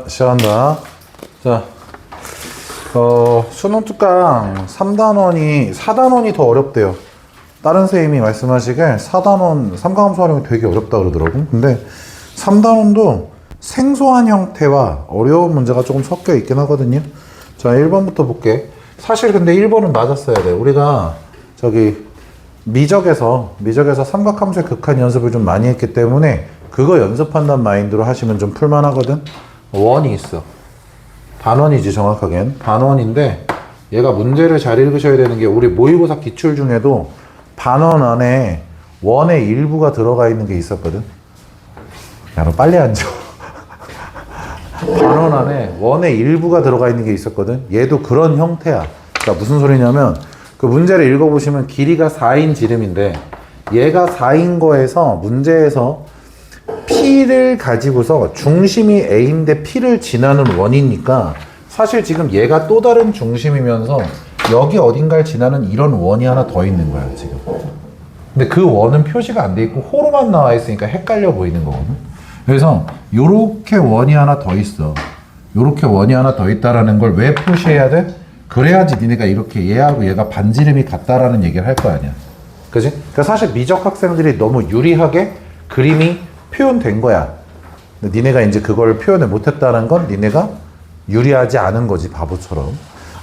시작한다. 자, 수능 특강 3단원이 4단원이 더 어렵대요. 다른 선생님이 말씀하시길 4단원 삼가함수 활용이 되게 어렵다 그러더라고. 근데 3단원도 생소한 형태와 어려운 문제가 조금 섞여 있긴 하거든요. 자, 1번부터 볼게. 사실 근데 1번은 맞았어야 돼. 우리가 저기 미적에서 삼각함수의 극한 연습을 좀 많이 했기 때문에 그거 연습한다는 마인드로 하시면 좀 풀만하거든. 원이 있어. 반원이지 정확하게는. 반원인데 얘가 문제를 잘 읽으셔야 되는 게 우리 모의고사 기출 중에도 반원 안에 원의 일부가 들어가 있는 게 있었거든. 야, 너 빨리 앉아. 반원 안에 원의 일부가 들어가 있는 게 있었거든. 얘도 그런 형태야. 그러니까 무슨 소리냐면 그 문제를 읽어보시면 길이가 4인 지름인데 얘가 4인 거에서 문제에서 P를 가지고서 중심이 A인데 P를 지나는 원이니까 사실 지금 얘가 또 다른 중심이면서 여기 어딘가를 지나는 이런 원이 하나 더 있는 거야 지금. 근데 그 원은 표시가 안 돼 있고 호로만 나와 있으니까 헷갈려 보이는 거거든. 그래서 요렇게 원이 하나 더 있어. 요렇게 원이 하나 더 있다라는 걸 왜 표시해야 돼? 그래야지 니네가 이렇게 얘하고 얘가 반지름이 같다라는 얘기를 할 거 아니야. 그지? 그러니까 사실 미적 학생들이 너무 유리하게 그림이 표현된 거야. 근데 니네가 이제 그걸 표현을 못했다는 건 니네가 유리하지 않은 거지, 바보처럼.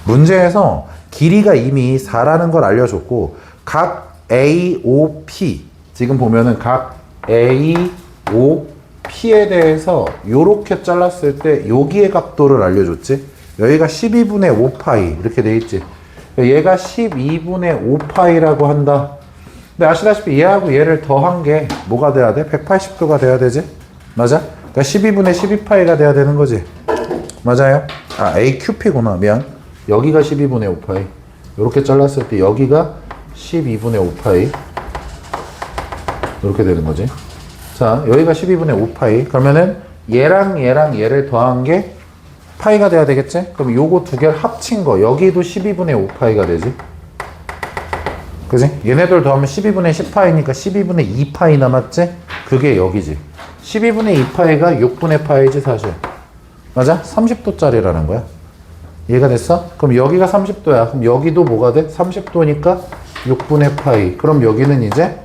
문제에서 길이가 이미 4라는 걸 알려줬고 각 A, O, P 지금 보면은 각 A, O, P에 대해서 요렇게 잘랐을 때 여기의 각도를 알려줬지. 여기가 12분의 5파이 이렇게 돼 있지. 얘가 12분의 5파이라고 한다. 근데 아시다시피 얘하고 얘를 더한 게 뭐가 돼야 돼? 180도가 돼야 되지? 맞아? 그러니까 12분의 12파이가 돼야 되는 거지. 맞아요? 아, AQP구나. 미안. 여기가 12분의 5파이. 이렇게 잘랐을 때 여기가 12분의 5파이. 이렇게 되는 거지. 자, 여기가 12분의 5파이. 그러면은 얘랑 얘를 더한 게 파이가 돼야 되겠지? 그럼 요거 두 개를 합친 거. 여기도 12분의 5파이가 되지. 그지? 얘네들 더하면 12분의 10파이니까 12분의 2파이 남았지? 그게 여기지. 12분의 2파이가 6분의 파이지 사실. 맞아? 30도짜리라는 거야. 이해가 됐어? 그럼 여기가 30도야. 그럼 여기도 뭐가 돼? 30도니까 6분의 파이. 그럼 여기는 이제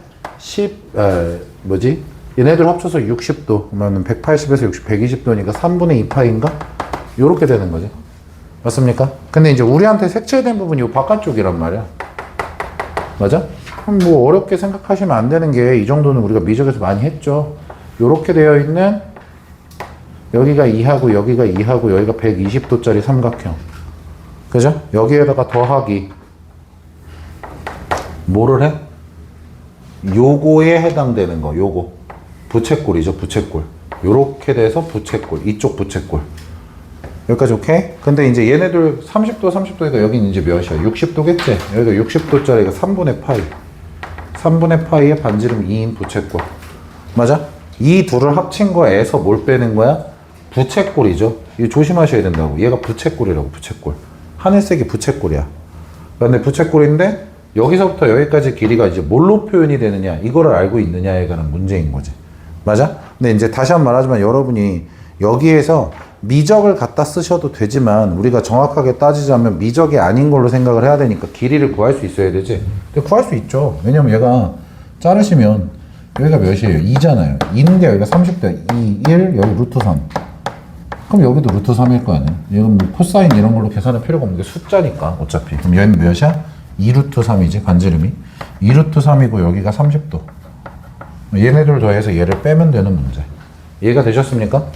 얘네들 합쳐서 60도. 그러면 180에서 60, 120도니까 3분의 2파이인가? 요렇게 되는 거지. 맞습니까? 근데 이제 우리한테 색칠된 부분이 요 바깥쪽이란 말이야. 맞아? 그럼 뭐 어렵게 생각하시면 안 되는 게 이 정도는 우리가 미적에서 많이 했죠. 요렇게 되어 있는 여기가 2하고 여기가 2하고 여기가 120도짜리 삼각형. 그죠? 여기에다가 더하기 뭐를 해? 요거에 해당되는 거. 요거 부채꼴이죠. 부채꼴. 요렇게 돼서 부채꼴. 이쪽 부채꼴. 여기까지 오케이? 근데 이제 얘네들 30도니까 여기는 이제 몇이야? 60도겠지? 여기가 60도짜리가 3분의 파이. 3분의 파이에 반지름 2인 부채꼴. 맞아? 이 둘을 합친 거에서 뭘 빼는 거야? 부채꼴이죠. 이거 조심하셔야 된다고. 얘가 부채꼴이라고, 부채꼴. 하늘색이 부채꼴이야. 근데 부채꼴인데 여기서부터 여기까지 길이가 이제 뭘로 표현이 되느냐, 이거를 알고 있느냐에 관한 문제인 거지. 맞아? 근데 이제 다시 한 번 말하지만 여러분이 여기에서 미적을 갖다 쓰셔도 되지만 우리가 정확하게 따지자면 미적이 아닌 걸로 생각을 해야 되니까 길이를 구할 수 있어야 되지. 근데 구할 수 있죠. 왜냐면 얘가 자르시면 여기가 몇이에요? 2잖아요. 2인데 여기가 30도. 2, 1, 여기 루트 3. 그럼 여기도 루트 3일 거 아니야. 이건 뭐 코사인 이런 걸로 계산할 필요가 없는 게 숫자니까 어차피. 그럼 여기는 몇이야? 2 루트 3이지 반지름이. 2 루트 3이고 여기가 30도. 얘네들 더해서 얘를 빼면 되는 문제. 이해가 되셨습니까?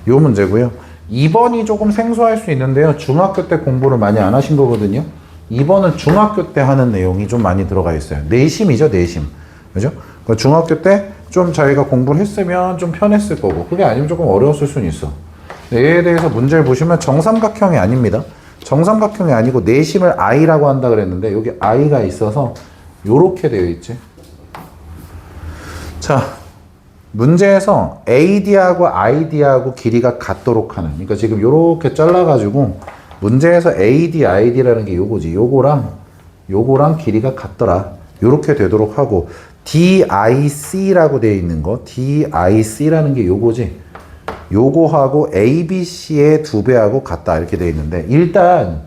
요 문제고요. 2번이 조금 생소할 수 있는데요. 중학교 때 공부를 많이 안 하신 거거든요. 2번은 중학교 때 하는 내용이 좀 많이 들어가 있어요. 내심이죠, 내심. 그죠? 그러니까 중학교 때 좀 자기가 공부를 했으면 좀 편했을 거고, 그게 아니면 조금 어려웠을 수는 있어. 얘에 대해서 문제를 보시면 정삼각형이 아닙니다. 정삼각형이 아니고 내심을 I라고 한다 그랬는데 여기 I가 있어서 요렇게 되어 있지. 자, 문제에서 AD하고 ID하고 길이가 같도록 하는, 그러니까 지금 요렇게 잘라가지고 문제에서 AD, ID라는 게 요거지. 요거랑 길이가 같더라. 요렇게 되도록 하고 DIC라고 되어 있는 거, DIC라는 게 요거지. 요거하고 ABC의 2배하고 같다 이렇게 돼 있는데 일단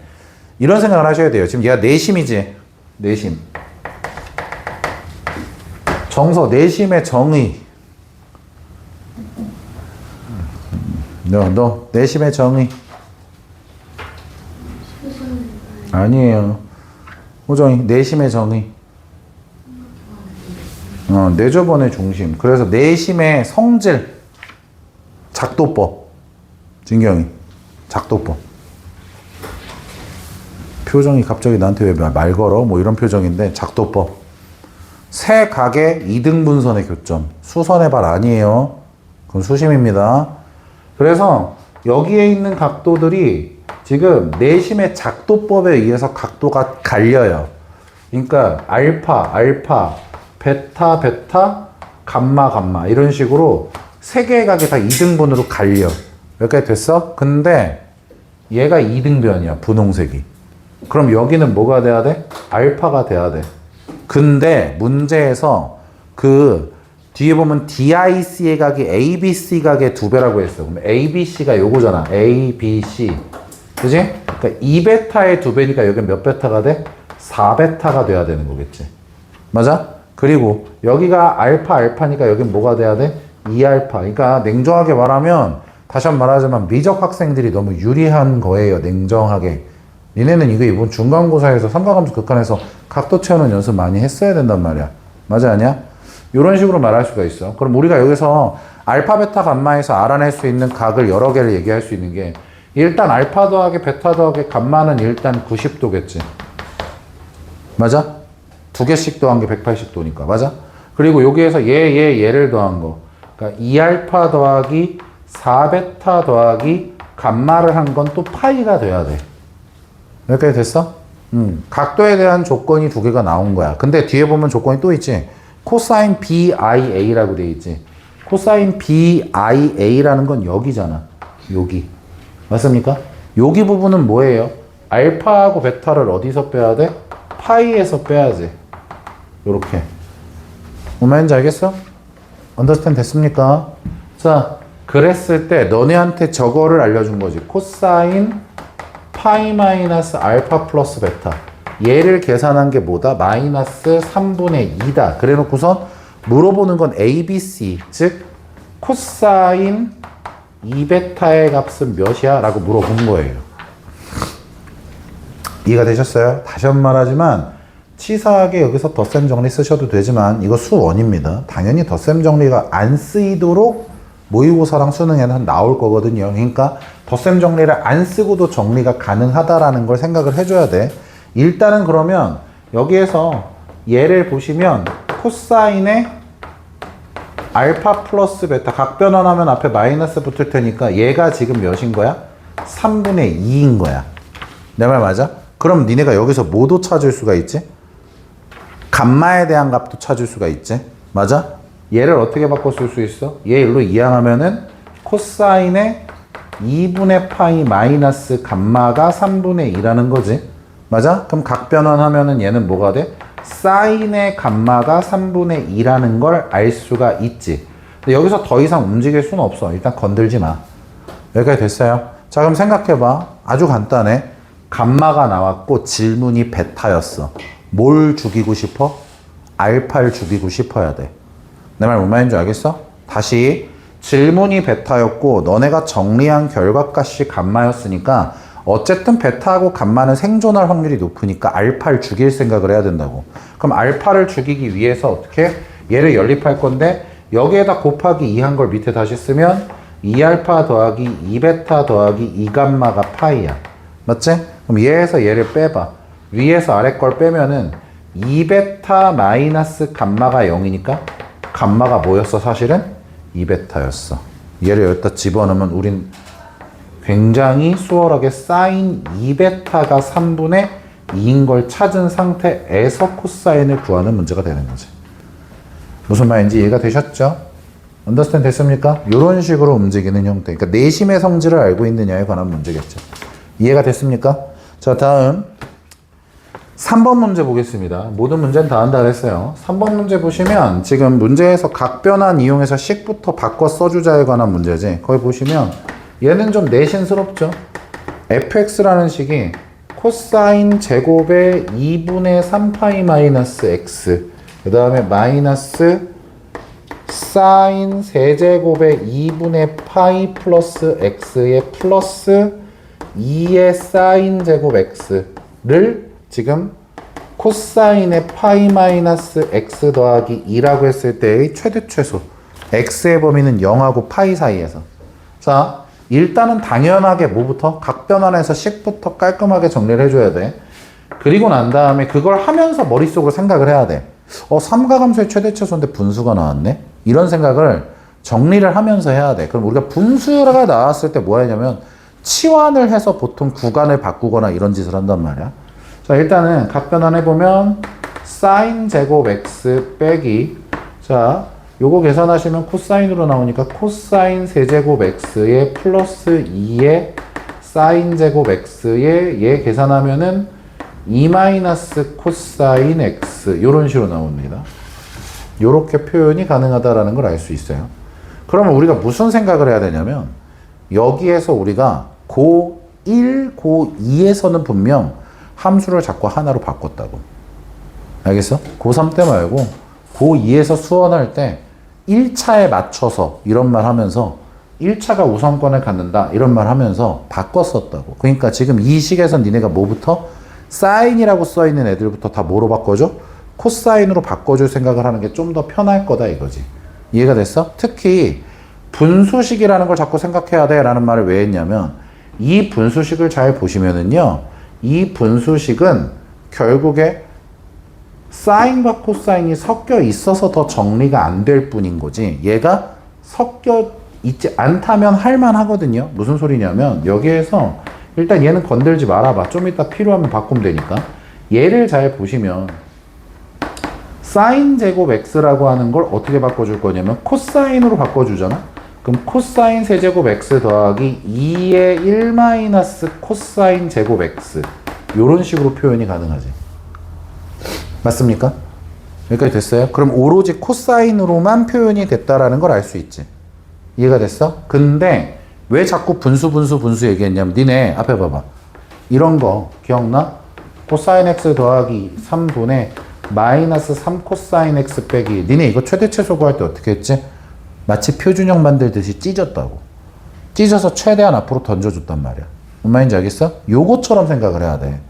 이런 생각을 하셔야 돼요. 지금 얘가 내심이지. 내심. 정서, 내심의 정의. 너 내심의 정의. 아니에요. 호정이 내심의 정의. 내조번의 중심. 그래서 내심의 성질. 작도법. 진경이. 작도법. 표정이 갑자기 나한테 왜 말 걸어? 뭐 이런 표정인데 작도법. 세 각의 이등분선의 교점. 수선의 발 아니에요. 그건 수심입니다. 그래서 여기에 있는 각도들이 지금 내심의 작도법에 의해서 각도가 갈려요. 그러니까 알파, 베타, 감마 이런 식으로 세 개의 각이 다 2등분으로 갈려. 여기까지 됐어? 근데 얘가 2등변이야. 분홍색이. 그럼 여기는 뭐가 돼야 돼? 알파가 돼야 돼. 근데 문제에서 그 뒤에 보면 DIC의 각이 ABC 각의 2배라고 했어. 그럼 ABC가 요거잖아. ABC. 그지? 그러니까 2베타의 2배니까 여기 몇 베타가 돼? 4베타가 돼야 되는 거겠지. 맞아? 그리고 여기가 알파니까 여긴 뭐가 돼야 돼? 2알파. 그러니까 냉정하게 말하면 다시 한번 말하자면 미적 학생들이 너무 유리한 거예요. 냉정하게. 니네는 이거 이번 중간고사에서 삼각함수 극한에서 각도 채우는 연습 많이 했어야 된단 말이야. 맞아 아니야? 이런 식으로 말할 수가 있어. 그럼 우리가 여기서 알파, 베타, 감마에서 알아낼 수 있는 각을 여러 개를 얘기할 수 있는 게 일단 알파 더하기 베타 더하기 감마는 일단 90도겠지. 맞아? 두 개씩 더한 게 180도니까. 맞아? 그리고 여기에서 얘를 더한 거. 그러니까 2알파 더하기 4베타 더하기 감마를 한 건 또 파이가 돼야 돼. 여기까지 됐어? 각도에 대한 조건이 두 개가 나온 거야. 근데 뒤에 보면 조건이 또 있지. 코사인 BIA라고 돼 있지. 코사인 BIA라는 건 여기잖아. 여기. 맞습니까? 여기 부분은 뭐예요? 알파하고 베타를 어디서 빼야 돼? 파이에서 빼야지. 요렇게. 뭔 말인지 알겠어? 언더스탠드 됐습니까? 자, 그랬을 때 너네한테 저거를 알려준 거지. 코사인 파이 마이너스 알파 플러스 베타. 얘를 계산한 게 뭐다? 마이너스 3분의 2다. 그래 놓고선 물어보는 건 ABC. 즉, 코사인 2베타의 값은 몇이야? 라고 물어본 거예요. 이해가 되셨어요? 다시 한 번 말하지만 치사하게 여기서 덧셈 정리 쓰셔도 되지만 이거 수원입니다. 당연히 덧셈 정리가 안 쓰이도록 모의고사랑 수능에는 나올 거거든요. 그러니까 덧셈 정리를 안 쓰고도 정리가 가능하다라는 걸 생각을 해줘야 돼. 일단은 그러면 여기에서 얘를 보시면 코사인의 알파 플러스 베타 각변환하면 앞에 마이너스 붙을 테니까 얘가 지금 몇인 거야? 3분의 2인 거야. 내 말 맞아? 그럼 니네가 여기서 뭐도 찾을 수가 있지? 감마에 대한 값도 찾을 수가 있지? 맞아? 얘를 어떻게 바꿔 쓸 수 있어? 얘 일로 이항하면은 코사인의 2분의 파이 마이너스 감마가 3분의 2라는 거지. 맞아? 그럼 각변환하면은 얘는 뭐가 돼? 사인의 감마가 3분의 2라는 걸 알 수가 있지. 근데 여기서 더 이상 움직일 수는 없어. 일단 건들지 마. 여기까지 됐어요? 자, 그럼 생각해봐. 아주 간단해. 감마가 나왔고 질문이 베타였어. 뭘 죽이고 싶어? 알파를 죽이고 싶어야 돼. 내 말 뭔 말인지 알겠어? 다시 질문이 베타였고 너네가 정리한 결과값이 감마였으니까 어쨌든 베타하고 감마는 생존할 확률이 높으니까 알파를 죽일 생각을 해야 된다고. 그럼 알파를 죽이기 위해서 어떻게? 얘를 연립할 건데 여기에다 곱하기 2한 걸 밑에 다시 쓰면 2알파 더하기 2베타 더하기 2감마가 파이야. 맞지? 그럼 얘에서 얘를 빼봐. 위에서 아래 걸 빼면은 2베타 마이너스 감마가 0이니까 감마가 뭐였어 사실은? 2베타였어. 얘를 여기다 집어넣으면 우린 굉장히 수월하게 사인 2베타가 3분의 2인 걸 찾은 상태에서 코사인을 구하는 문제가 되는 거지. 무슨 말인지 이해가 되셨죠? 언더스탠드 됐습니까? 이런 식으로 움직이는 형태. 그러니까 내심의 성질을 알고 있느냐에 관한 문제겠죠. 이해가 됐습니까? 자, 다음 3번 문제 보겠습니다. 모든 문제는 다 한다 그랬어요. 3번 문제 보시면 지금 문제에서 각변환 이용해서 식부터 바꿔 써주자에 관한 문제지. 거기 보시면 얘는 좀 내신스럽죠. fx라는 식이 코사인 제곱의 2분의 3파이 마이너스 x 그 다음에 마이너스 사인 세제곱의 2분의 파이 플러스 x의 플러스 2의 사인 제곱 x를 지금 코사인의 파이 마이너스 x 더하기 2라고 했을 때의 최대 최소 x의 범위는 0하고 파이 사이에서. 자, 일단은 당연하게 뭐부터? 각변환에서 식부터 깔끔하게 정리를 해줘야 돼. 그리고 난 다음에 그걸 하면서 머릿속으로 생각을 해야 돼. 삼가함수의 최대 최소인데 분수가 나왔네? 이런 생각을 정리를 하면서 해야 돼. 그럼 우리가 분수가 나왔을 때 뭐 하냐면 치환을 해서 보통 구간을 바꾸거나 이런 짓을 한단 말이야. 자, 일단은 각변환 해보면 사인 제곱 x 빼기, 자, 요거 계산하시면 코사인으로 나오니까 코사인 세제곱 x의 플러스 2의 사인 제곱 x의 얘 계산하면은 2 마이너스 코사인 x 요런 식으로 나옵니다. 요렇게 표현이 가능하다라는 걸 알 수 있어요. 그러면 우리가 무슨 생각을 해야 되냐면 여기에서 우리가 고 1, 고 2에서는 분명 함수를 자꾸 하나로 바꿨다고. 알겠어? 고3 때 말고 고2에서 수원할 때 1차에 맞춰서 이런 말 하면서 1차가 우선권을 갖는다 이런 말 하면서 바꿨었다고. 그러니까 지금 이 식에서 니네가 뭐부터? 사인이라고 써있는 애들부터 다 뭐로 바꿔줘? 코사인으로 바꿔줄 생각을 하는 게 좀 더 편할 거다 이거지. 이해가 됐어? 특히 분수식이라는 걸 자꾸 생각해야 돼 라는 말을 왜 했냐면 이 분수식을 잘 보시면은요 이 분수식은 결국에 사인과 코사인이 섞여 있어서 더 정리가 안 될 뿐인 거지 얘가 섞여 있지 않다면 할만하거든요. 무슨 소리냐면 여기에서 일단 얘는 건들지 말아봐. 좀 이따 필요하면 바꾸면 되니까. 얘를 잘 보시면 사인 제곱 x라고 하는 걸 어떻게 바꿔줄 거냐면 코사인으로 바꿔주잖아. 그럼 코사인 세제곱 x 더하기 2의 1 마이너스 코사인 제곱 x 요런 식으로 표현이 가능하지. 맞습니까? 여기까지 됐어요? 그럼 오로지 코사인으로만 표현이 됐다라는 걸 알 수 있지. 이해가 됐어? 근데 왜 자꾸 분수 얘기했냐면 니네 앞에 봐봐. 이런 거 기억나? 코사인 x 더하기 3분의 마이너스 3 코사인 x 빼기 니네 이거 최대 최소 구할 때 어떻게 했지? 마치 표준형 만들듯이 찢었다고. 찢어서 최대한 앞으로 던져줬단 말이야. 뭔 말인지 알겠어? 요거처럼 생각을 해야 돼.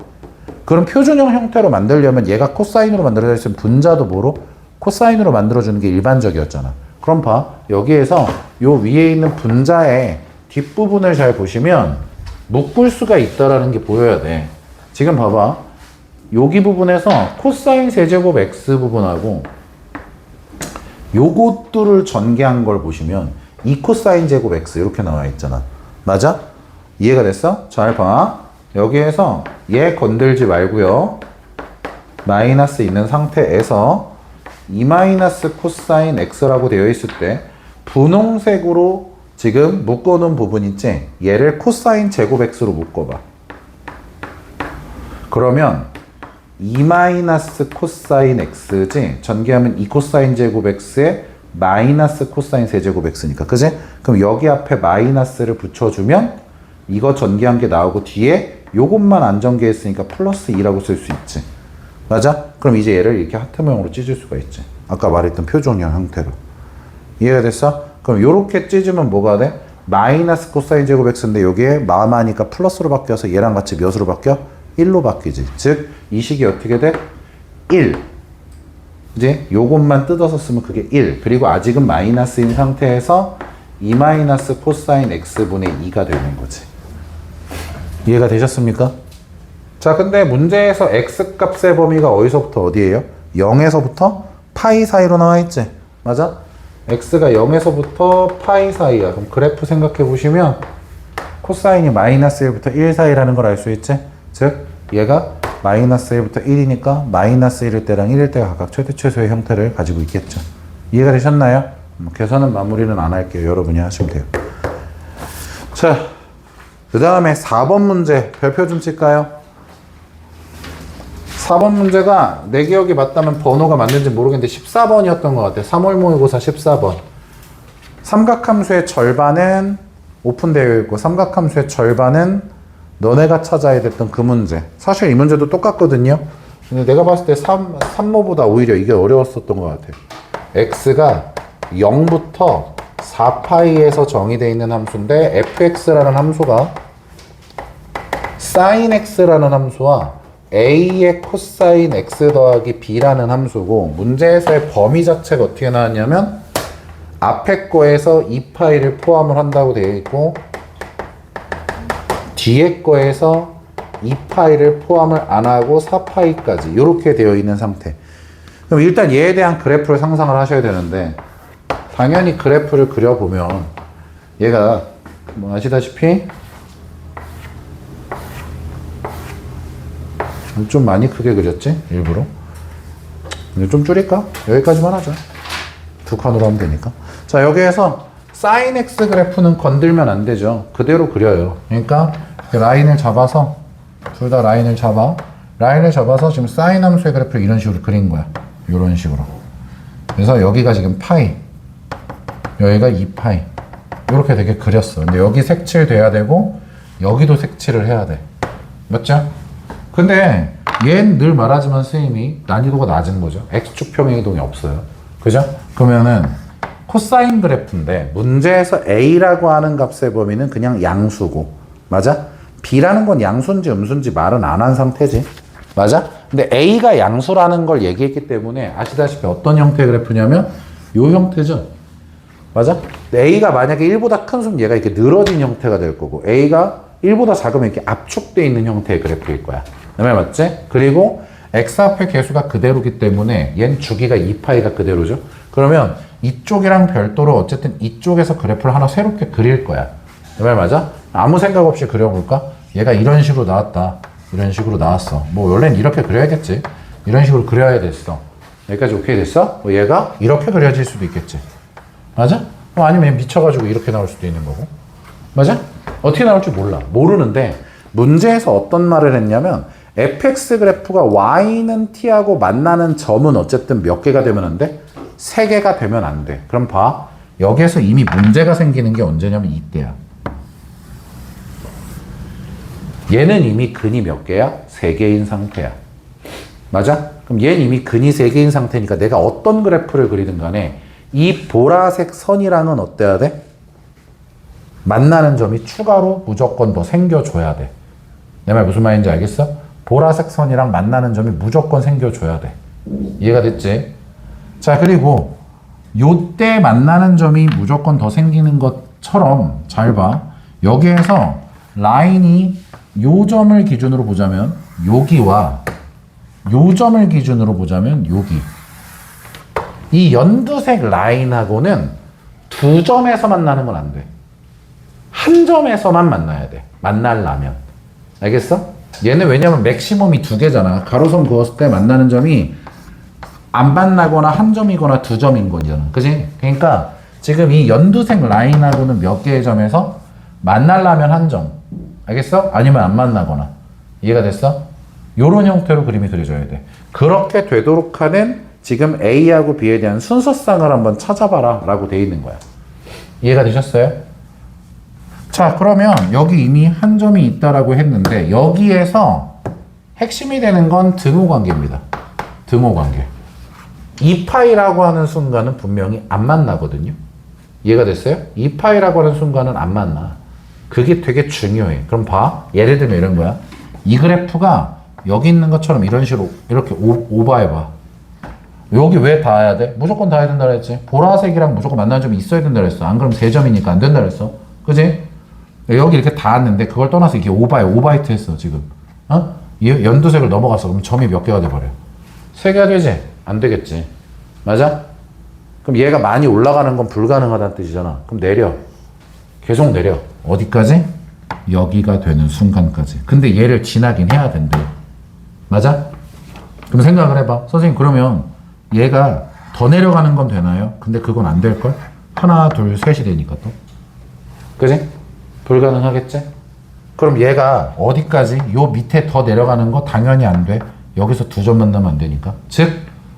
그럼 표준형 형태로 만들려면 얘가 코사인으로 만들어져 있으면 분자도 뭐로? 코사인으로 만들어주는 게 일반적이었잖아. 그럼 봐. 여기에서 요 위에 있는 분자의 뒷부분을 잘 보시면 묶을 수가 있다라는 게 보여야 돼. 지금 봐봐. 여기 부분에서 코사인 세제곱 x 부분하고 요것들을 전개한 걸 보시면 2 코사인 제곱 x 이렇게 나와 있잖아. 맞아? 이해가 됐어? 잘 봐. 여기에서 얘 건들지 말고요. 마이너스 있는 상태에서 2 마이너스 코사인 x라고 되어 있을 때 분홍색으로 지금 묶어놓은 부분 있지? 얘를 코사인 제곱 x로 묶어봐. 그러면 2 마이너스 코사인 x지? 전개하면 2 코사인 제곱 x에 마이너스 코사인 세제곱 x니까. 그지? 그럼 여기 앞에 마이너스를 붙여주면 이거 전개한 게 나오고 뒤에 요것만 안 전개했으니까 플러스 2라고 쓸 수 있지. 맞아? 그럼 이제 얘를 이렇게 하트 모양으로 찢을 수가 있지. 아까 말했던 표준형 형태로. 이해가 됐어? 그럼 요렇게 찢으면 뭐가 돼? 마이너스 코사인 제곱 x인데 여기에 마마니까 플러스로 바뀌어서 얘랑 같이 몇으로 바뀌어? 1로 바뀌지. 즉, 이 식이 어떻게 돼? 1. 이제 요것만 뜯어서 쓰면 그게 1. 그리고 아직은 마이너스인 상태에서 2 마이너스 코사인 x분의 2가 되는 거지. 이해가 되셨습니까? 자, 근데 문제에서 x 값의 범위가 어디서부터 어디예요? 0에서부터 파이 사이로 나와 있지. 맞아? x가 0에서부터 파이 사이야. 그럼 그래프 생각해 보시면 코사인이 마이너스 1부터 1 사이라는 걸 알 수 있지. 즉 얘가 마이너스 1부터 1이니까 마이너스 1일 때랑 1일 때가 각각 최대 최소의 형태를 가지고 있겠죠. 이해가 되셨나요? 계산은 마무리는 안 할게요. 여러분이 하시면 돼요. 자, 그 다음에 4번 문제 별표 좀 칠까요? 4번 문제가 내 기억이 맞다면 번호가 맞는지 모르겠는데 14번이었던 것 같아. 3월 모의고사 14번. 삼각함수의 절반은 오픈되어 있고 삼각함수의 절반은 너네가 찾아야 됐던 그 문제. 사실 이 문제도 똑같거든요. 근데 내가 봤을 때 3모보다 오히려 이게 어려웠었던 것 같아. x가 0부터 4파이에서 정의되어 있는 함수인데 fx라는 함수가 sin x라는 함수와 a의 코사인 x 더하기 b라는 함수고 문제에서의 범위 자체가 어떻게 나왔냐면 앞에 거에서 2파이를 포함을 한다고 되어 있고 뒤에 거에서 2파이를 포함을 안 하고 4파이까지 이렇게 되어 있는 상태. 그럼 일단 얘에 대한 그래프를 상상을 하셔야 되는데 당연히 그래프를 그려보면 얘가 뭐 아시다시피 좀 많이 크게 그렸지? 일부러. 좀 줄일까? 여기까지만 하자. 두 칸으로 하면 되니까. 자, 여기에서 sin x 그래프는 건들면 안 되죠. 그대로 그려요. 그러니까 라인을 잡아서 둘 다 라인을 잡아서 지금 sin 함수의 그래프를 이런 식으로 그린 거야. 이런 식으로. 그래서 여기가 지금 파이, 여기가 2파이 이렇게 되게 그렸어. 근데 여기 색칠돼야 되고 여기도 색칠을 해야 돼. 맞죠? 근데 얘는 늘 말하지만 선생님이 난이도가 낮은 거죠. x축 평행 이동이 없어요. 그죠? 그러면은 코사인 그래프인데 문제에서 a라고 하는 값의 범위는 그냥 양수고 맞아? b라는 건 양수인지 음수인지 말은 안 한 상태지. 맞아? 근데 a가 양수라는 걸 얘기했기 때문에 아시다시피 어떤 형태의 그래프냐면 요 형태죠. 맞아? a가 만약에 1보다 큰 수면 얘가 이렇게 늘어진 형태가 될 거고 a가 1보다 작으면 이렇게 압축되어 있는 형태의 그래프일 거야. 내 말 맞지? 그리고 x 앞의 개수가 그대로기 때문에 얘는 주기가 2파이가 그대로죠. 그러면 이쪽이랑 별도로 어쨌든 이쪽에서 그래프를 하나 새롭게 그릴 거야. 내 말 맞아? 아무 생각 없이 그려볼까? 얘가 이런 식으로 나왔다. 이런 식으로 나왔어. 뭐 원래는 이렇게 그려야겠지. 이런 식으로 그려야 됐어. 여기까지 오케이 됐어? 뭐 얘가 이렇게 그려질 수도 있겠지. 맞아? 아니면 미쳐가지고 이렇게 나올 수도 있는 거고. 맞아? 어떻게 나올지 몰라. 모르는데 문제에서 어떤 말을 했냐면 fx 그래프가 y는 t하고 만나는 점은 어쨌든 몇 개가 되면 안 돼? 3개가 되면 안 돼. 그럼 봐. 여기에서 이미 문제가 생기는 게 언제냐면 이때야. 얘는 이미 근이 몇 개야? 3개인 상태야. 맞아? 그럼 얘는 이미 근이 3개인 상태니까 내가 어떤 그래프를 그리든 간에 이 보라색 선이랑은 어때야 돼? 만나는 점이 추가로 무조건 더 생겨줘야 돼. 내 말 무슨 말인지 알겠어? 보라색 선이랑 만나는 점이 무조건 생겨줘야 돼. 이해가 됐지? 자, 그리고 요때 만나는 점이 무조건 더 생기는 것처럼 잘 봐. 여기에서 라인이 요 점을 기준으로 보자면 여기와 요 점을 기준으로 보자면 여기. 이 연두색 라인하고는 두 점에서 만나는 건 안 돼. 한 점에서만 만나야 돼. 만나려면. 알겠어? 얘는 왜냐면 맥시멈이 2개잖아. 가로선 그었을 때 만나는 점이 안 만나거나 한 점이거나 두 점인 거잖아. 그지? 그러니까 지금 이 연두색 라인하고는 몇 개의 점에서 만나려면 한 점. 알겠어? 아니면 안 만나거나. 이해가 됐어? 요런 형태로 그림이 그려져야 돼. 그렇게 되도록 하는 지금 A하고 B에 대한 순서상을 한번 찾아봐라 라고 돼 있는 거야. 이해가 되셨어요? 자, 그러면 여기 이미 한 점이 있다라고 했는데 여기에서 핵심이 되는 건 등호관계입니다. 등호관계. 2파이라고 하는 순간은 분명히 안 만나거든요. 이해가 됐어요? 2파이라고 하는 순간은 안 만나. 그게 되게 중요해. 그럼 봐. 예를 들면 이런 거야. 이 그래프가 여기 있는 것처럼 이런 식으로 이렇게 오버해봐. 여기 왜 닿아야 돼? 무조건 닿아야 된다 그랬지. 보라색이랑 무조건 만나는 점이 있어야 된다 그랬어. 안 그러면 3점이니까 안 된다 그랬어. 그지? 여기 이렇게 닿았는데 그걸 떠나서 이게 오버히트 했어 지금. 어? 연두색을 넘어갔어. 그럼 점이 몇 개가 돼버려? 3개가 되지? 안 되겠지. 맞아? 그럼 얘가 많이 올라가는 건 불가능하다는 뜻이잖아. 그럼 내려. 계속 내려. 어디까지? 여기가 되는 순간까지. 근데 얘를 지나긴 해야 된대. 맞아? 그럼 생각을 해봐. 선생님 그러면 얘가 더 내려가는 건 되나요? 근데 그건 안 될걸? 하나, 둘, 셋이 되니까 또. 그지? 불가능하겠지? 그럼 얘가 어디까지? 요 밑에 더 내려가는 거 당연히 안 돼. 여기서 두 점 만나면 안 되니까. 즉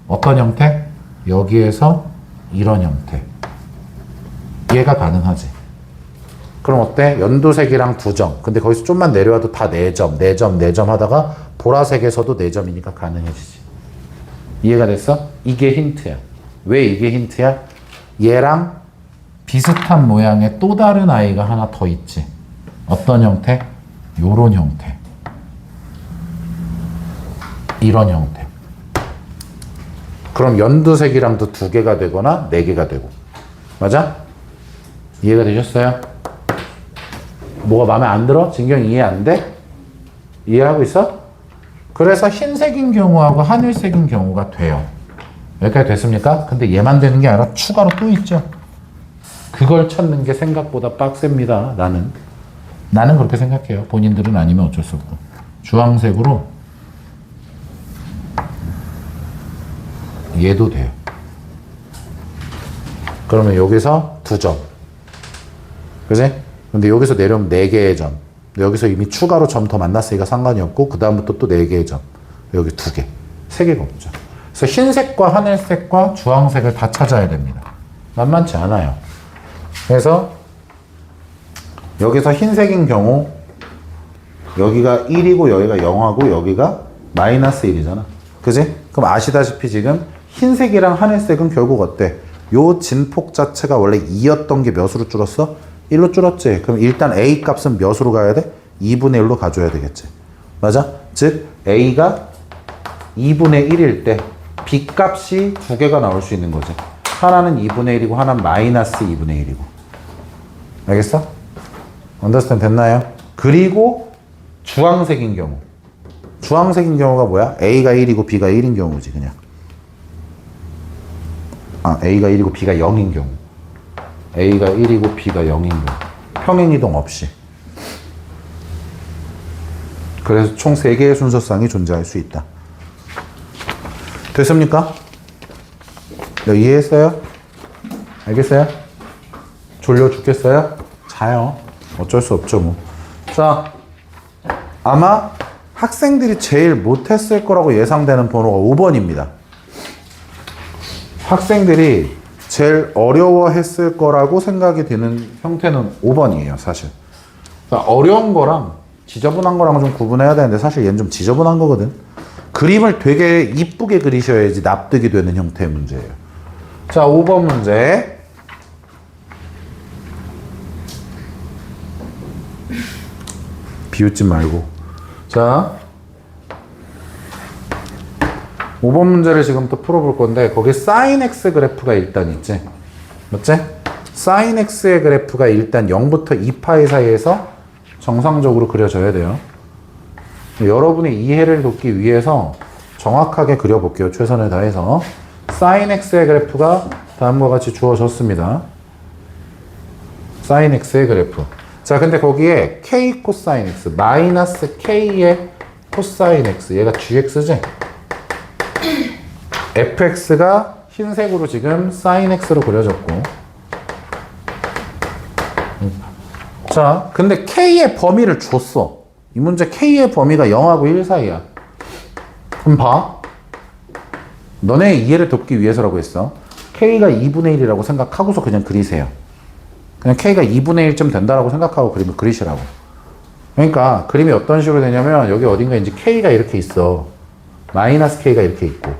어떤 형태? 여기에서 이런 형태. 얘가 가능하지. 그럼 어때? 연두색이랑 두 점. 근데 거기서 좀만 내려와도 다 네 점, 네 점, 네 점 하다가 보라색에서도 네 점이니까 가능해지지. 이해가 됐어? 이게 힌트야. 왜 이게 힌트야? 얘랑 비슷한 모양의 또 다른 아이가 하나 더 있지. 어떤 형태? 요런 형태. 이런 형태. 그럼 연두색이랑도 두 개가 되거나 네 개가 되고. 맞아? 이해가 되셨어요? 뭐가 마음에 안 들어? 진경 이해 안 돼? 이해하고 있어? 그래서 흰색인 경우하고 하늘색인 경우가 돼요. 여기까지 됐습니까? 근데 얘만 되는 게 아니라 추가로 또 있죠. 그걸 찾는 게 생각보다 빡셉니다. 나는 그렇게 생각해요. 본인들은 아니면 어쩔 수 없고. 주황색으로 얘도 돼요. 그러면 여기서 두 점. 그지? 근데 여기서 내려오면 네 개의 점. 여기서 이미 추가로 점 더 만났으니까 상관이 없고, 그 다음부터 또 네 개의 점. 여기 두 개. 세 개가 없죠. 그래서 흰색과 하늘색과 주황색을 다 찾아야 됩니다. 만만치 않아요. 그래서 여기서 흰색인 경우 여기가 1이고 여기가 0하고 여기가 마이너스 1이잖아. 그지? 그럼 아시다시피 지금 흰색이랑 하늘색은 결국 어때? 요 진폭 자체가 원래 2였던 게 몇으로 줄었어? 1로 줄었지. 그럼 일단 A 값은 몇으로 가야 돼? 2분의 1로 가줘야 되겠지. 맞아? 즉 A가 2분의 1일 때 B 값이 두 개가 나올 수 있는 거지. 하나는 2분의 1이고 하나는 마이너스 2분의 1이고. 알겠어? 언더스탠드 됐나요? 그리고 주황색인 경우. 주황색인 경우가 뭐야? A가 1이고 B가 1인 경우지 그냥. A가 1이고 B가 0인 경우. A가 1이고 B가 0인 경우. 평행이동 없이. 그래서 총 3개의 순서쌍이 존재할 수 있다. 됐습니까? 이해했어요? 알겠어요? 졸려 죽겠어요? 자요. 어쩔 수 없죠 뭐. 자, 아마 학생들이 제일 못했을 거라고 예상되는 번호가 5번입니다. 학생들이 제일 어려워했을 거라고 생각이 드는 형태는 5번이에요, 사실. 그러니까 어려운 거랑 지저분한 거랑 좀 구분해야 되는데 사실 얘는 좀 지저분한 거거든. 그림을 되게 이쁘게 그리셔야지 납득이 되는 형태의 문제예요. 자, 5번 문제. 비웃지 말고. 자, 5번 문제를 지금 또 풀어볼 건데 거기 sin x 그래프가 일단 있지. 맞지? sin x의 그래프가 일단 0부터 2파이 사이에서 정상적으로 그려져야 돼요. 여러분의 이해를 돕기 위해서 정확하게 그려볼게요. 최선을 다해서. sin x의 그래프가 다음과 같이 주어졌습니다. sin x의 그래프. 자, 근데 거기에 k 코사인 x 마이너스 k의 코사인 x 얘가 gx지? fx가 흰색으로 지금 sin x로 그려졌고. 자, 근데 k의 범위를 줬어. 이 문제 k의 범위가 0하고 1 사이야. 그럼 봐. 너네 이해를 돕기 위해서라고 했어. k가 2분의 1이라고 생각하고서 그냥 그리세요. 그냥 k가 2분의 1쯤 된다라고 생각하고 그림을 그리시라고. 그러니까 그림이 어떤 식으로 되냐면 여기 어딘가 이제 k가 이렇게 있어. 마이너스 k가 이렇게 있고.